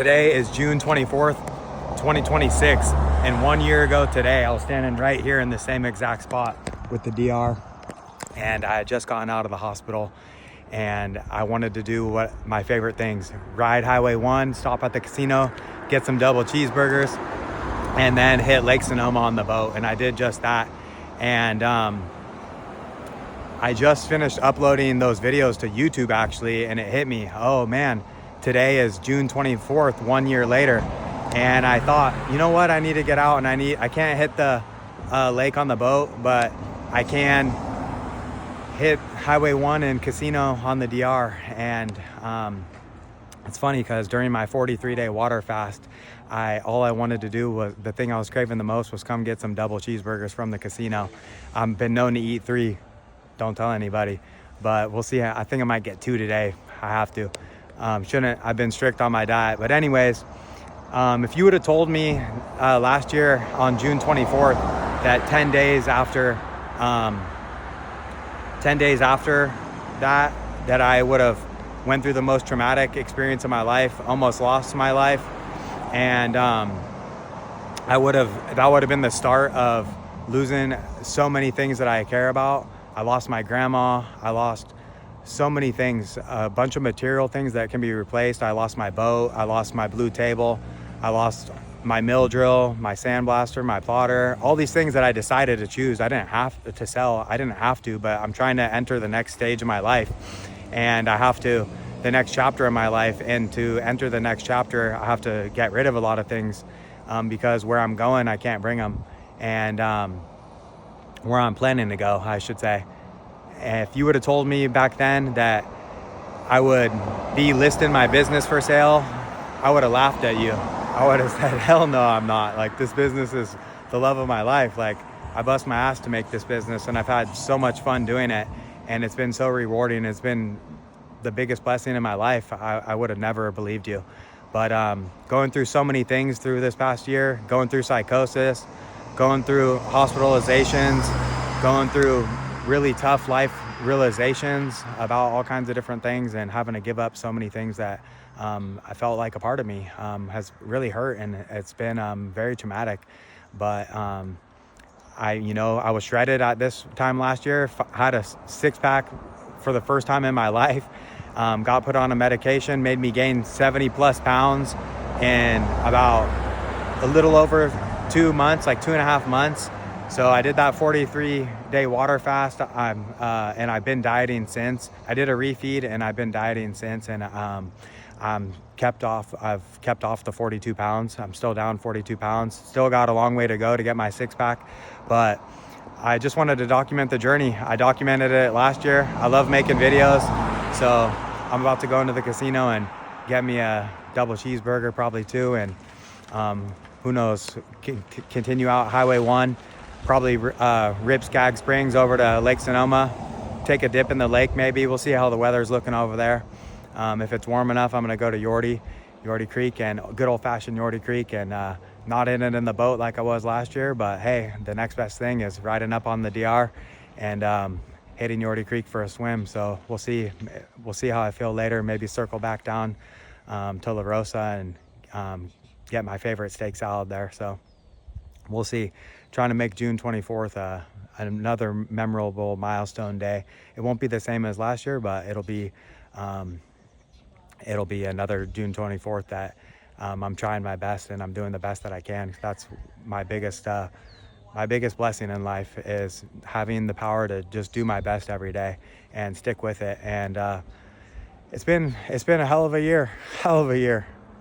Today is June 24th, 2026, and 1 year ago today, I was standing right here in the same exact spot with the DR, and I had just gotten out of the hospital, and I wanted to do what my favorite things: ride Highway 1, stop at the casino, get some double cheeseburgers, and then hit Lake Sonoma on the boat. And I did just that. And I just finished uploading those videos to YouTube actually, and it hit me, oh man, today is June 24th, 1 year later. And I thought, you know what, I need to get out, and I can't hit the lake on the boat, but I can hit Highway 1 and casino on the DR. And it's funny because during my 43-day water fast, all I wanted to do was, the thing I was craving the most was come get some double cheeseburgers from the casino. I've been known to eat 3, don't tell anybody, but we'll see. I think I might get 2 today. I have to. I've been strict on my diet. But anyways, if you would have told me last year on June 24th that 10 days after that I would have went through the most traumatic experience of my life, almost lost my life, and that would have been the start of losing so many things that I care about. I lost my grandma. I lost so many things, a bunch of material things that can be replaced. I lost my boat. I lost my blue table. I lost my mill drill, my sandblaster, my plotter, all these things that I decided to choose. I didn't have to sell. I didn't have to, but I'm trying to enter the next stage of my life, and I have to, the next chapter of my life. And to enter the next chapter, I have to get rid of a lot of things because where I'm going, I can't bring them. And where I'm planning to go, I should say. If you would have told me back then that I would be listing my business for sale, I would have laughed at you. I would have said, hell no, I'm not. Like, this business is the love of my life. Like, I bust my ass to make this business, and I've had so much fun doing it, and it's been so rewarding. It's been the biggest blessing in my life. I would have never believed you. But going through so many things through this past year, going through psychosis, going through hospitalizations, going through really tough life realizations about all kinds of different things, and having to give up so many things that I felt like a part of me has really hurt, and it's been very traumatic. But I was shredded at this time last year, had a 6-pack for the first time in my life, got put on a medication, made me gain 70 plus pounds in about a little over 2 months, like 2.5 months. So I did that 43-day water fast, and I've been dieting since. I did a refeed, and I've been dieting since, and I've kept off the 42 pounds. I'm still down 42 pounds. Still got a long way to go to get my 6-pack, but I just wanted to document the journey. I documented it last year. I love making videos, so I'm about to go into the casino and get me a double cheeseburger, probably 2, and who knows, continue out Highway 1, probably rip Skag Springs over to Lake Sonoma, take a dip in the lake maybe. We'll see how the weather's looking over there. If it's warm enough, I'm going to go to Yorty Creek, and good old-fashioned Yorty Creek, and not in it in the boat like I was last year. But hey, the next best thing is riding up on the DR and hitting Yorty Creek for a swim. So we'll see how I feel later. Maybe circle back down to La Rosa and get my favorite steak salad there. So we'll see. Trying to make June 24th another memorable milestone day. It won't be the same as last year, but it'll be another June 24th that I'm trying my best, and I'm doing the best that I can. That's my biggest blessing in life, is having the power to just do my best every day and stick with it. And it's been a hell of a year,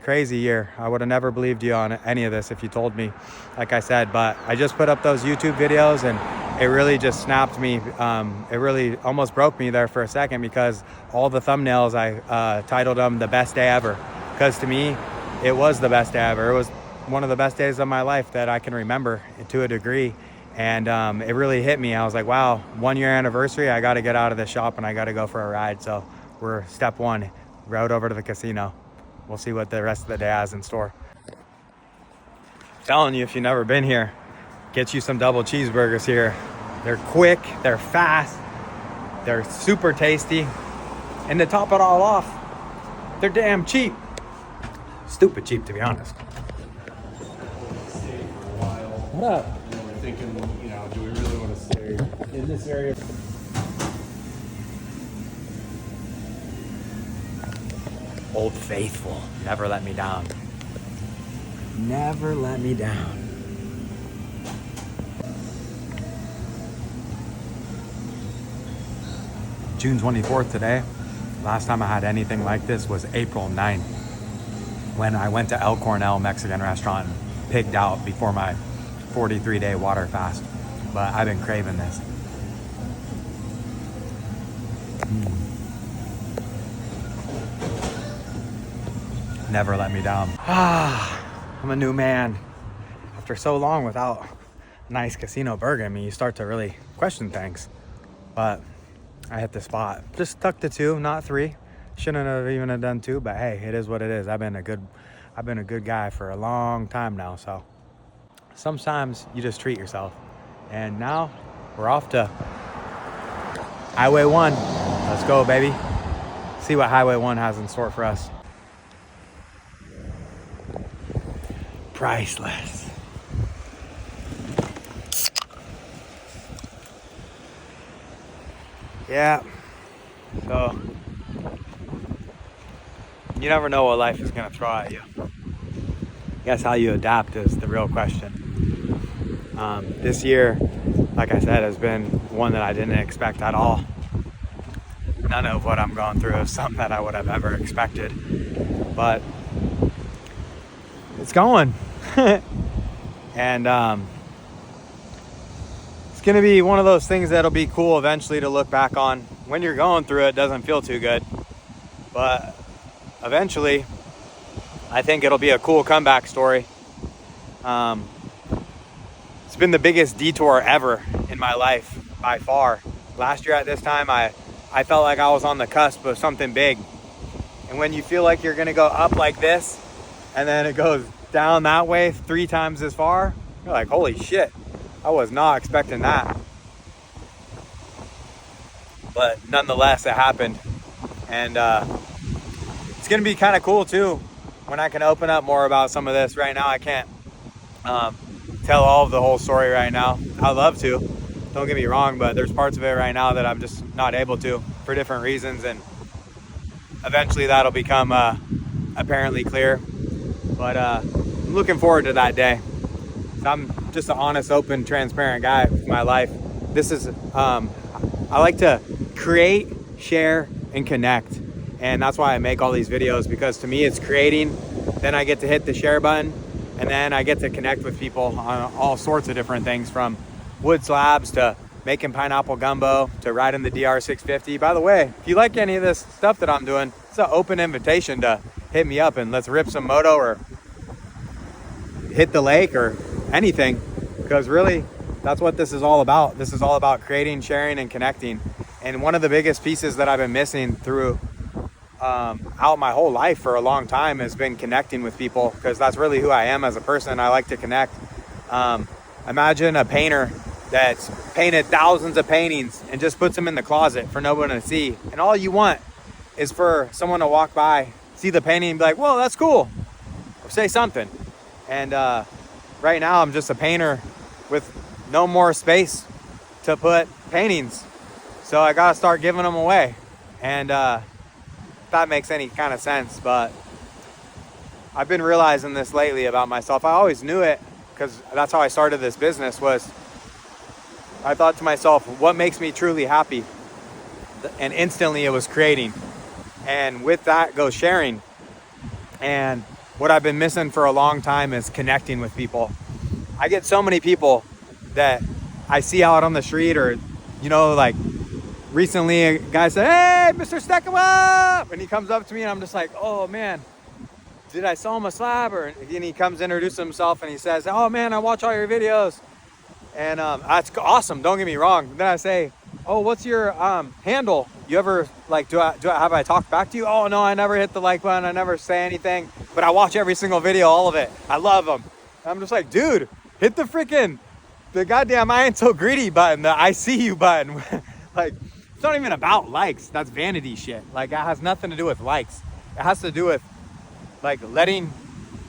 crazy year. I would have never believed you on any of this if you told me, like I said. But I just put up those YouTube videos, and it really just snapped me. It really almost broke me there for a second, because all the thumbnails, I titled them "The Best Day Ever," because to me, it was the best day ever. It was one of the best days of my life that I can remember to a degree. And it really hit me. I was like, wow, 1 year anniversary, I got to get out of this shop and I got to go for a ride. So we're step 1, rode over to the casino. We'll see what the rest of the day has in store. Telling you, if you've never been here, get you some double cheeseburgers here. They're quick, they're fast, they're super tasty, and to top it all off, they're damn cheap. Stupid cheap, to be honest. Stay for a while. What up? And we're thinking, you know, do we really want to stay in this area? Old Faithful, never let me down. Never let me down. June 24th today. Last time I had anything like this was April 9th when I went to El Cornell Mexican restaurant and pigged out before my 43-day water fast. But I've been craving this. Never let me down. I'm a new man. After so long without a nice casino burger, I mean, you start to really question things. But I hit the spot. Just stuck to 2, not 3. Shouldn't have even have done 2, but hey, it is what it is. I've been a good guy for a long time now, so sometimes you just treat yourself. And now we're off to Highway 1. Let's go, baby. See what Highway 1 has in store for us. Priceless. Yeah. So you never know what life is going to throw at you. I guess how you adapt is the real question. This year, like I said, has been one that I didn't expect at all. None of what I'm going through is something that I would have ever expected. But it's going. And it's going to be one of those things that'll be cool eventually to look back on. When you're going through it, it doesn't feel too good. But eventually, I think it'll be a cool comeback story. It's been the biggest detour ever in my life by far. Last year at this time, I felt like I was on the cusp of something big. And when you feel like you're going to go up like this, and then it goes down that way 3 times as far, you're like, holy shit, I was not expecting that. But nonetheless, it happened. And it's going to be kind of cool too when I can open up more about some of this. Right now, I can't tell all of the whole story right now. I'd love to, don't get me wrong, but there's parts of it right now that I'm just not able to for different reasons. And eventually that'll become apparently clear. But I'm looking forward to that day. I'm just an honest, open, transparent guy with my life. This is, I like to create, share, and connect. And that's why I make all these videos, because to me it's creating, then I get to hit the share button, and then I get to connect with people on all sorts of different things, from wood slabs to making pineapple gumbo to riding the DR650. By the way, if you like any of this stuff that I'm doing, it's an open invitation to hit me up and let's rip some moto or hit the lake or anything, because really that's what this is all about. This is all about creating, sharing, and connecting. And one of the biggest pieces that I've been missing through out my whole life for a long time has been connecting with people, because that's really who I am as a person. I like to connect. Imagine a painter that's painted thousands of paintings and just puts them in the closet for no one to see, and all you want is for someone to walk by, see the painting, and be like, whoa, that's cool, or say something. And right now I'm just a painter with no more space to put paintings, so I gotta start giving them away. And if that makes any kind of sense, but I've been realizing this lately about myself. I always knew it, because that's how I started this business. Was I thought to myself, what makes me truly happy? And instantly it was creating, and with that goes sharing. And what I've been missing for a long time is connecting with people. I get so many people that I see out on the street, or, you know, like recently a guy said, hey, Mr. Stack him up. And he comes up to me and I'm just like, oh man, did I sell him a slab? Or, and he comes introduce himself and he says, oh man, I watch all your videos. And that's awesome, don't get me wrong. Then I say, oh, what's your handle? You ever, like, have I talked back to you? Oh no, I never hit the like button, I never say anything, but I watch every single video, all of it. I love them. And I'm just like, dude, hit the goddamn I ain't so greedy button, the I see you button. Like, it's not even about likes. That's vanity shit. Like, it has nothing to do with likes. It has to do with like letting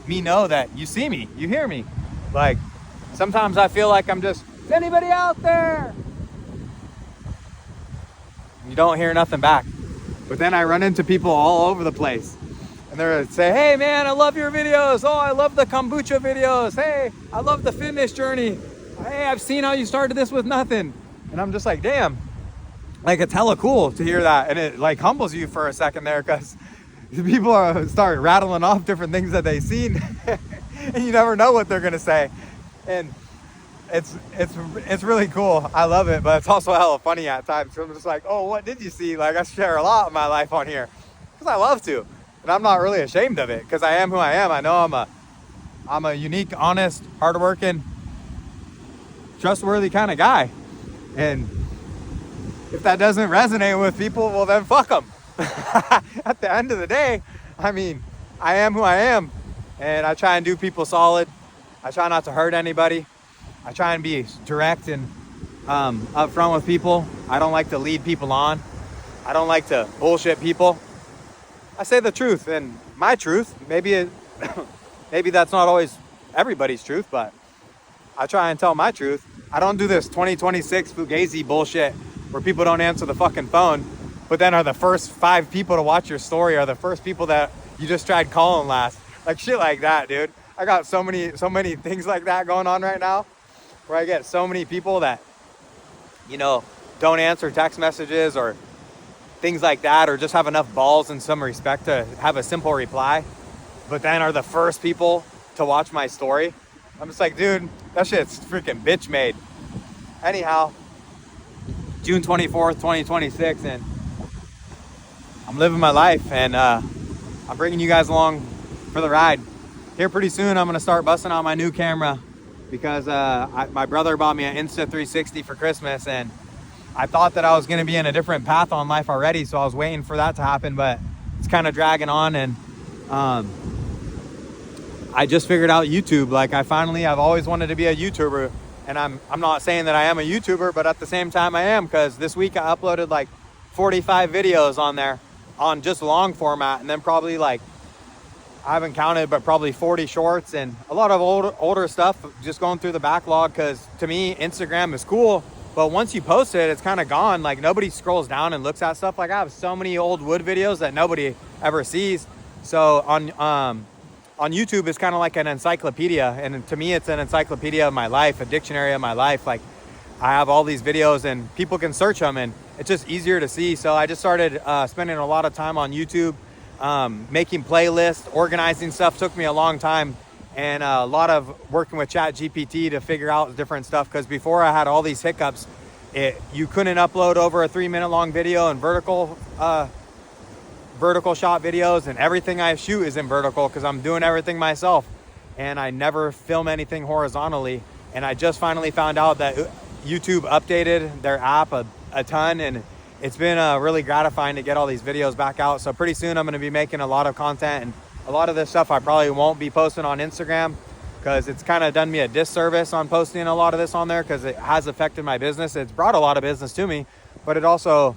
me know that you see me, you hear me. Like sometimes I feel like I'm just, is anybody out there? You don't hear nothing back. But then I run into people all over the place. And they're say, hey man, I love your videos. Oh, I love the kombucha videos. Hey, I love the fitness journey. Hey, I've seen how you started this with nothing. And I'm just like, damn, like it's hella cool to hear that. And it like humbles you for a second there, because people start rattling off different things that they've seen and you never know what they're gonna say. And it's really cool. I love it, but it's also hella funny at times. So I'm just like, oh, what did you see? Like I share a lot of my life on here because I love to. And I'm not really ashamed of it because I am who I am. I know I'm a unique, honest, hardworking, trustworthy kind of guy. And if that doesn't resonate with people, well then fuck them. At the end of the day, I mean, I am who I am, and I try and do people solid. I try not to hurt anybody. I try and be direct and upfront with people. I don't like to lead people on. I don't like to bullshit people. I say the truth and my truth. Maybe that's not always everybody's truth, but I try and tell my truth. I don't do this 2026 fugazi bullshit where people don't answer the fucking phone, but then are the first 5 people to watch your story are the first people that you just tried calling last. Like shit like that, dude. I got so many things like that going on right now where I get so many people that, you know, don't answer text messages or things like that, or just have enough balls in some respect to have a simple reply, but then are the first people to watch my story. I'm just like, dude, that shit's freaking bitch made. Anyhow, June 24th, 2026, and I'm living my life, and I'm bringing you guys along for the ride. Here pretty soon, I'm gonna start busting out my new camera because my brother bought me an Insta360 for Christmas, and I thought that I was gonna be in a different path on life already, so I was waiting for that to happen, but it's kind of dragging on. And I just figured out YouTube. Like I've always wanted to be a YouTuber, and I'm not saying that I am a YouTuber, but at the same time I am, because this week I uploaded like 45 videos on there on just long format, and then probably like, I haven't counted, but probably 40 shorts and a lot of older stuff just going through the backlog. Because to me, Instagram is cool, but once you post it, it's kind of gone. Like nobody scrolls down and looks at stuff. Like I have so many old wood videos that nobody ever sees. So on YouTube, it's kind of like an encyclopedia. And to me, it's an encyclopedia of my life, a dictionary of my life. Like I have all these videos and people can search them, and it's just easier to see. So I just started spending a lot of time on YouTube, making playlists, organizing stuff. Took me a long time, and a lot of working with ChatGPT to figure out different stuff. Because before I had all these hiccups, you couldn't upload over a 3-minute long video in vertical shot videos, and everything I shoot is in vertical because I'm doing everything myself, and I never film anything horizontally. And I just finally found out that YouTube updated their app a ton, and it's been really gratifying to get all these videos back out. So pretty soon I'm going to be making a lot of content, and a lot of this stuff I probably won't be posting on Instagram because it's kind of done me a disservice on posting a lot of this on there, because it has affected my business. It's brought a lot of business to me, but it also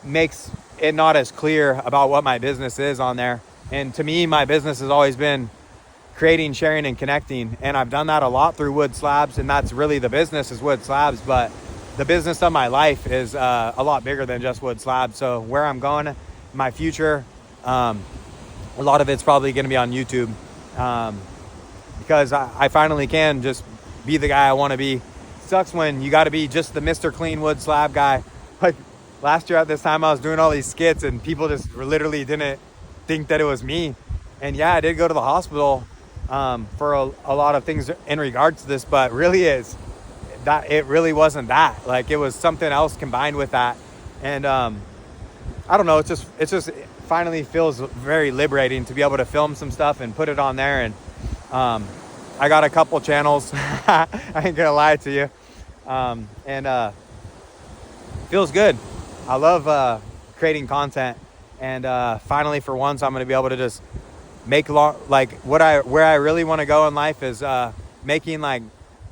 makes it not as clear about what my business is on there. And to me, my business has always been creating, sharing, and connecting, and I've done that a lot through wood slabs, and that's really the business is wood slabs. But the business of my life is a lot bigger than just wood slabs. So where I'm going, my future, a lot of it's probably going to be on YouTube, because I finally can just be the guy I want to be. Sucks when you got to be just the Mr. Clean Wood Slab guy. Like last year at this time, I was doing all these skits, and people just literally didn't think that it was me. And yeah, I did go to the hospital for a lot of things in regards to this, but really it really wasn't that. Like it was something else combined with that. And I don't know, it finally feels very liberating to be able to film some stuff and put it on there. And I got a couple channels. I ain't gonna lie to you. And feels good. I love creating content, and finally for once I'm gonna be able to just make where I really want to go in life is making like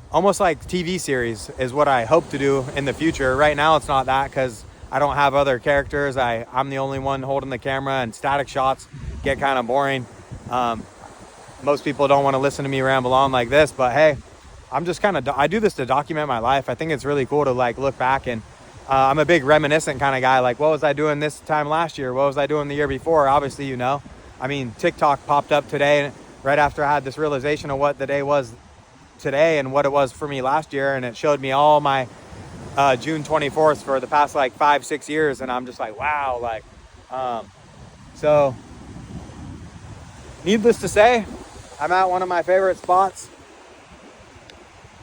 almost like TV series is what I hope to do in the future. Right now it's not that, because I don't have other characters. I'm the only one holding the camera, and static shots get kind of boring. Most people don't want to listen to me ramble on like this, but hey, I'm just I do this to document my life. I think it's really cool to like look back, and I'm a big reminiscent kind of guy. Like, what was I doing this time last year? What was I doing the year before? Obviously, I mean, TikTok popped up today right after I had this realization of what the day was today and what it was for me last year. And it showed me all my June 24th for the past like 5-6 years. And I'm just like, wow. Like, so needless to say, I'm at one of my favorite spots,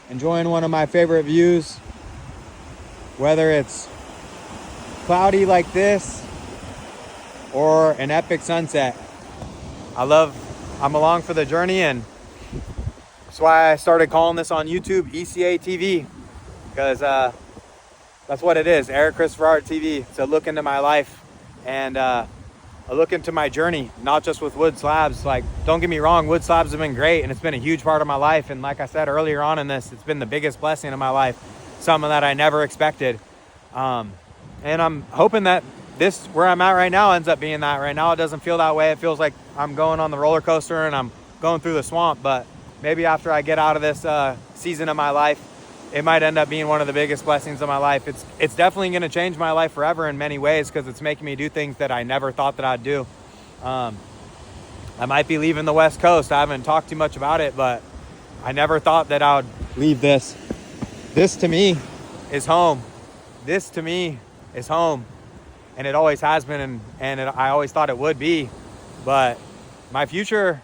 enjoying one of my favorite views, whether it's cloudy like this or an epic sunset. I'm along for the journey, and that's why I started calling this on YouTube ECATV, because that's what it is, Eric Christopher Art TV. It's a look into my life and a look into my journey, not just with wood slabs. Like, don't get me wrong, wood slabs have been great and it's been a huge part of my life. And like I said earlier on in this, it's been the biggest blessing of my life, something that I never expected. And I'm hoping that this, where I'm at right now, ends up being that. Right now it doesn't feel that way. It feels like I'm going on the roller coaster and I'm going through the swamp. But maybe after I get out of this season of my life, it might end up being one of the biggest blessings of my life. It's definitely going to change my life forever in many ways, because it's making me do things that I never thought that I'd do. I might be leaving the West Coast. I haven't talked too much about it, but I never thought that I would leave this. This to me is home. This to me is home. And it always has been, I always thought it would be. But my future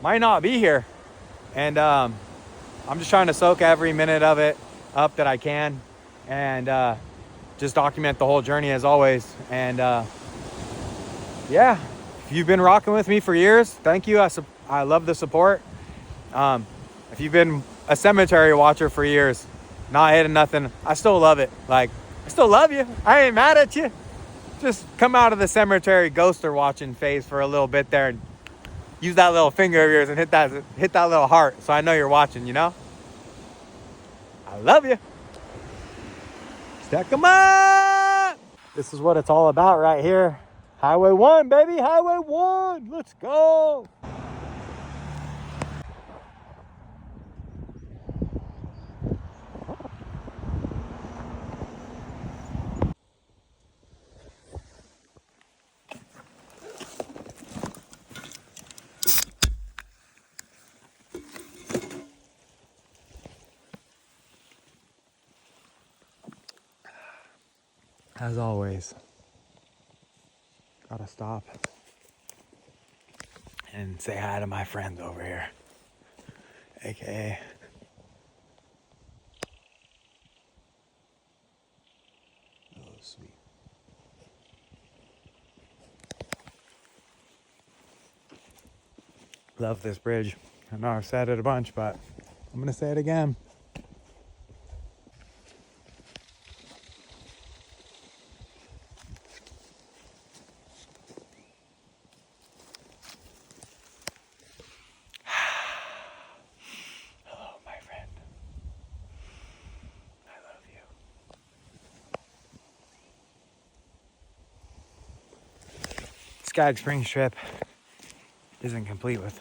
might not be here. And I'm just trying to soak every minute of it up that I can, and just document the whole journey as always. And yeah, if you've been rocking with me for years, thank you. I love the support. If you've been a cemetery watcher for years, not hitting nothing, I still love it. Like, I still love you. I ain't mad at you. Just come out of the cemetery ghoster watching phase for a little bit there and use that little finger of yours and hit that little heart, so I know you're watching, I love you. Stack 'em up. This is what it's all about right here. Highway 1, baby. Highway 1. Let's go. As always, gotta stop and say hi to my friends over here, aka oh sweet. Love this bridge. I know I've said it a bunch, but I'm gonna say it again. Skag Springs trip isn't complete with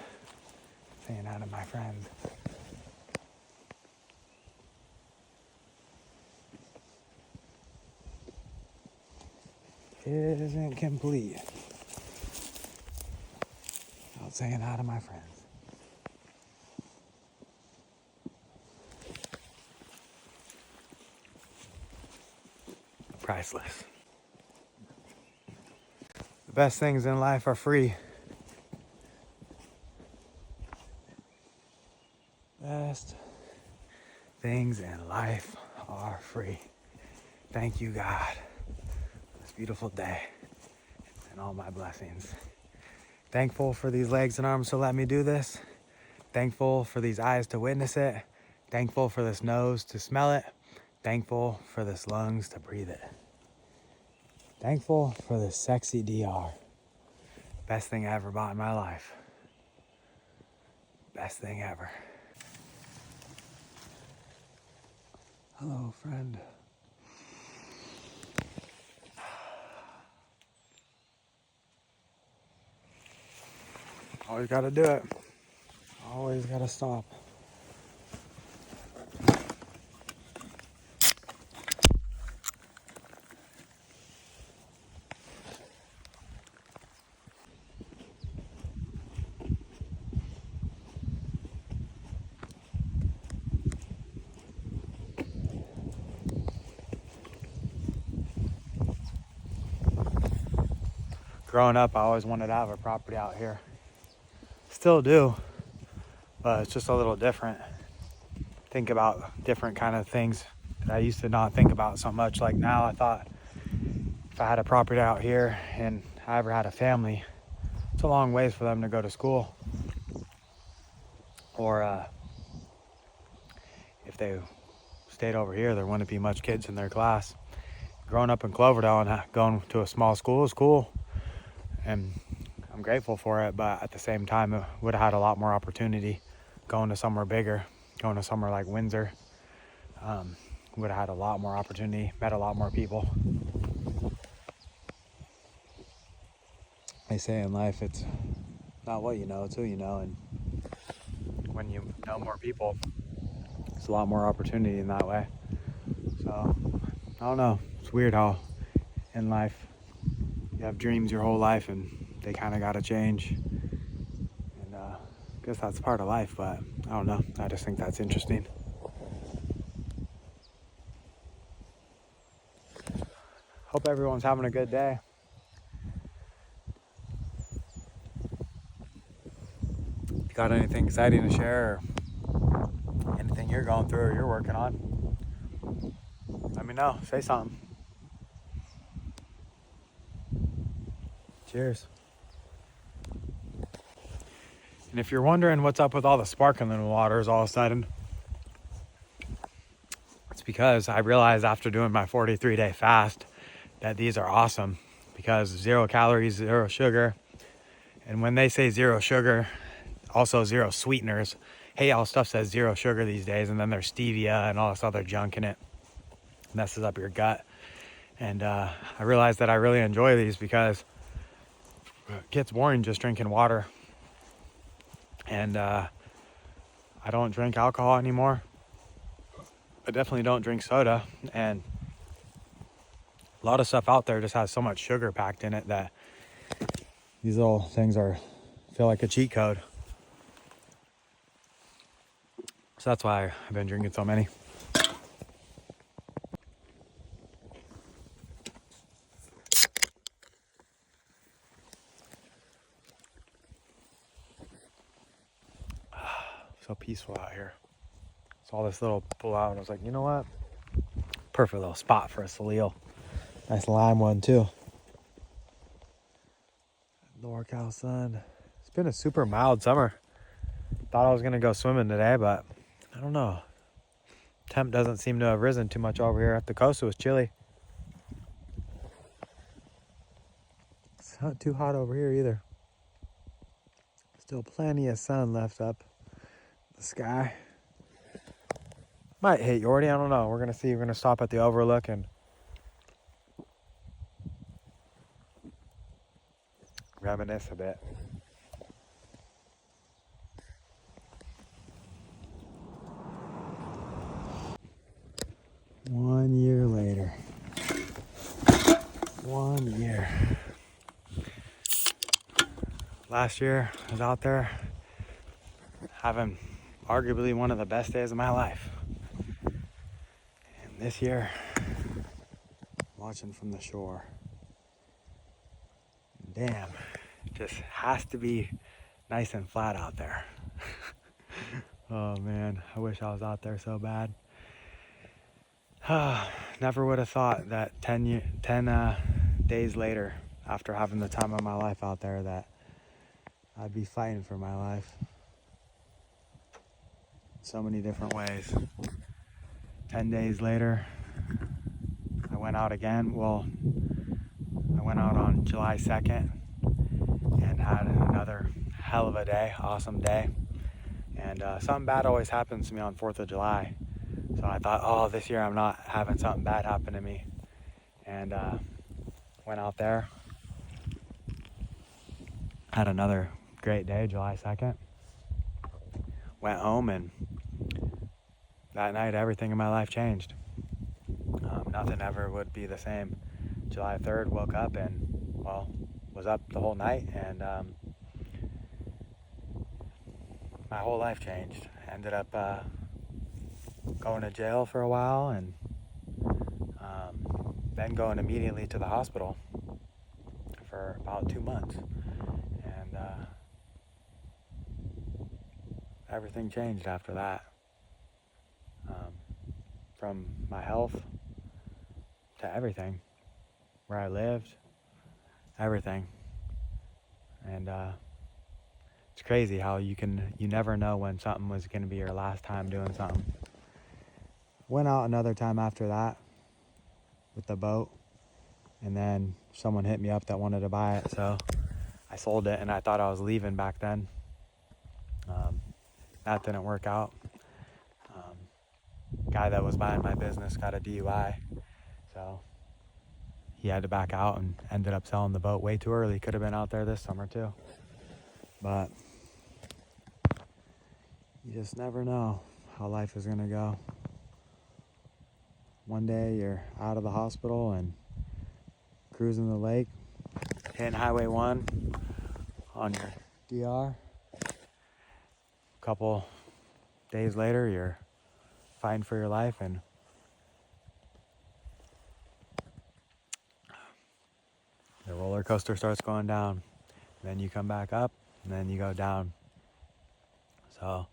saying hi to my friends. It isn't complete without saying hi to my friends. Priceless. The best things in life are free. Best things in life are free. Thank you, God, for this beautiful day and all my blessings. Thankful for these legs and arms to let me do this. Thankful for these eyes to witness it. Thankful for this nose to smell it. Thankful for this lungs to breathe it. Thankful for this sexy DR. Best thing I ever bought in my life. Best thing ever. Hello, friend. Always got to do it. Always got to stop. Growing up, I always wanted to have a property out here. Still do, but it's just a little different. Think about different kind of things that I used to not think about so much. Like now, I thought if I had a property out here and I ever had a family, it's a long ways for them to go to school. Or if they stayed over here, there wouldn't be much kids in their class. Growing up in Cloverdale and going to a small school is cool, and I'm grateful for it, but at the same time, it would have had a lot more opportunity going to somewhere bigger, going to somewhere like Windsor. Would have had a lot more opportunity, met a lot more people. They say in life, it's not what you know, it's who you know, and when you know more people, it's a lot more opportunity in that way. So, I don't know, it's weird how in life you have dreams your whole life and they kind of got to change. And I guess that's part of life, but I don't know. I just think that's interesting. Hope everyone's having a good day. If you got anything exciting to share or anything you're going through or you're working on, let me know. Say something. Cheers. And if you're wondering what's up with all the sparkling waters all of a sudden, it's because I realized after doing my 43-day fast that these are awesome because 0 calories, 0 sugar. And when they say 0 sugar, also 0 sweeteners. Hey, all stuff says 0 sugar these days, and then there's stevia and all this other junk in it. Messes up your gut. And I realized that I really enjoy these because it gets boring just drinking water. And I don't drink alcohol anymore. I definitely don't drink soda. And a lot of stuff out there just has so much sugar packed in it that these little things feel like a cheat code. So that's why I've been drinking so many. So peaceful out here. Saw this little pull out and I was like, you know what? Perfect little spot for a Salil. Nice lime one too. NorCal sun. It's been a super mild summer. Thought I was gonna go swimming today, but I don't know. Temp doesn't seem to have risen too much over here. At the coast it was chilly. It's not too hot over here either. Still plenty of sun left up the sky. Might hit Yordi, I don't know. We're gonna see. We're gonna stop at the overlook and reminisce a bit. One year later. 1 year. Last year, I was out there having arguably one of the best days of my life. And this year, watching from the shore. Damn, it just has to be nice and flat out there. Oh man, I wish I was out there so bad. Never would have thought that 10 days later, after having the time of my life out there, that I'd be fighting for my life. So many different ways. 10 days later, I went out again. Well, I went out on July 2nd and had another hell of a day, awesome day. And something bad always happens to me on 4th of July. So I thought, oh, this year I'm not having something bad happen to me. And went out there. Had another great day, July 2nd. Went home, and that night everything in my life changed. Nothing ever would be the same. July 3rd, woke up and, well, was up the whole night, and my whole life changed. Ended up going to jail for a while, and then going immediately to the hospital for about 2 months. And everything changed after that. From my health to everything, where I lived, everything. And it's crazy how you never know when something was going to be your last time doing something. Went out another time after that with the boat, and then someone hit me up that wanted to buy it, so I sold it, and I thought I was leaving back then. That didn't work out. Guy that was buying my business got a DUI, so he had to back out and ended up selling the boat way too early. Could have been out there this summer too, but you just never know how life is gonna go. One day you're out of the hospital and cruising the lake, hitting Highway 1 on your DR. A couple days later, you're fighting for your life, and the roller coaster starts going down. Then you come back up, and then you go down. So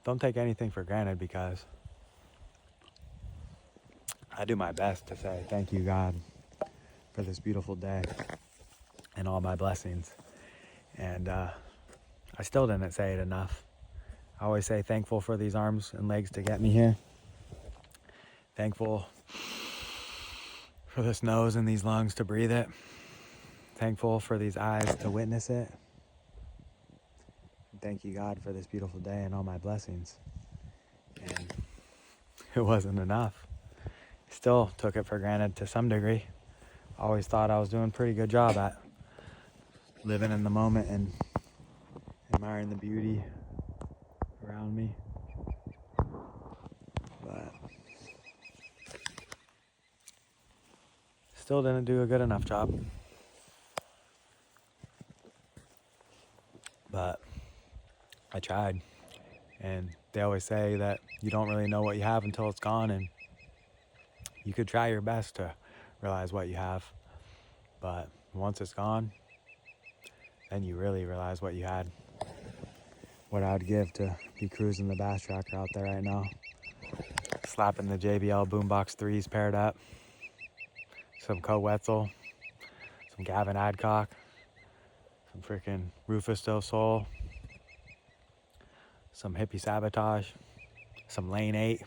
don't take anything for granted, because I do my best to say thank you, God, for this beautiful day and all my blessings. And I still didn't say it enough. I always say thankful for these arms and legs to get me here. Thankful for this nose and these lungs to breathe it. Thankful for these eyes to witness it. And thank you, God, for this beautiful day and all my blessings. And it wasn't enough. Still took it for granted to some degree. Always thought I was doing a pretty good job at living in the moment and admiring the beauty around me. But still didn't do a good enough job. But I tried. And they always say that you don't really know what you have until it's gone, and you could try your best to realize what you have. But once it's gone, then you really realize what you had. What I would give to be cruising the bass tracker out there right now. Slapping the JBL Boombox 3s paired up. Some Co Wetzel. Some Gavin Adcock. Some freaking Rufus Del Sol. Some Hippie Sabotage. Some Lane 8.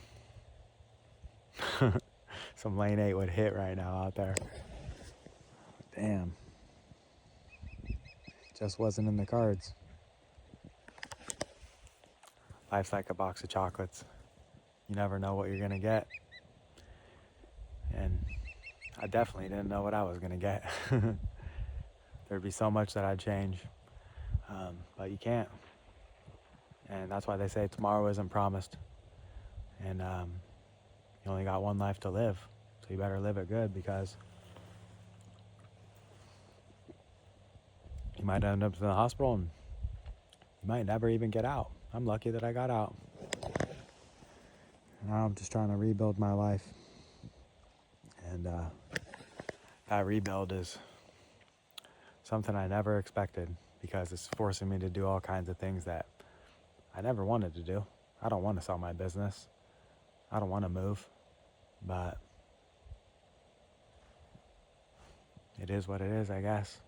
Some Lane 8 would hit right now out there. Damn. Just wasn't in the cards. Life's like a box of chocolates. You never know what you're gonna get. And I definitely didn't know what I was gonna get. There'd be so much that I'd change. But you can't. And that's why they say tomorrow isn't promised. And you only got one life to live. So you better live it good, because you might end up in the hospital and you might never even get out. I'm lucky that I got out. Now I'm just trying to rebuild my life. And that rebuild is something I never expected, because it's forcing me to do all kinds of things that I never wanted to do. I don't want to sell my business. I don't want to move. But it is what it is, I guess.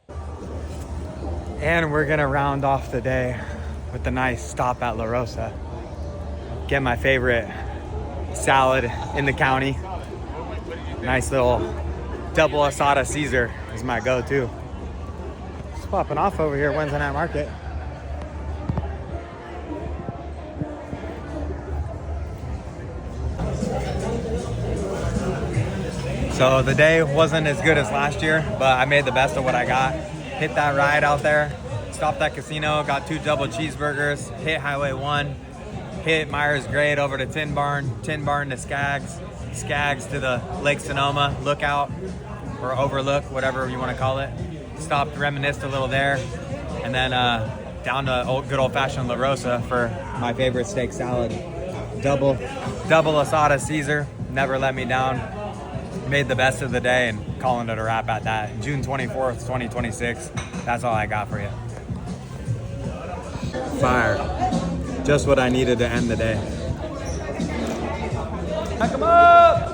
And we're gonna round off the day with a nice stop at La Rosa. Get my favorite salad in the county. Nice little double asada Caesar is my go-to. Just popping off over here Wednesday night market. So the day wasn't as good as last year, but I made the best of what I got. hit that ride out there, stopped at casino, got 2 double cheeseburgers, hit Highway 1, hit Myers Grade over to Tin Barn to Skaggs to the Lake Sonoma lookout or overlook, whatever you want to call it. Stopped, reminisced a little there, and then down to good old-fashioned La Rosa for my favorite steak salad. Double asada Caesar, never let me down. Made the best of the day and calling it a wrap at that. June 24th, 2026. That's all I got for you. Fire. Just what I needed to end the day. Pack 'em up!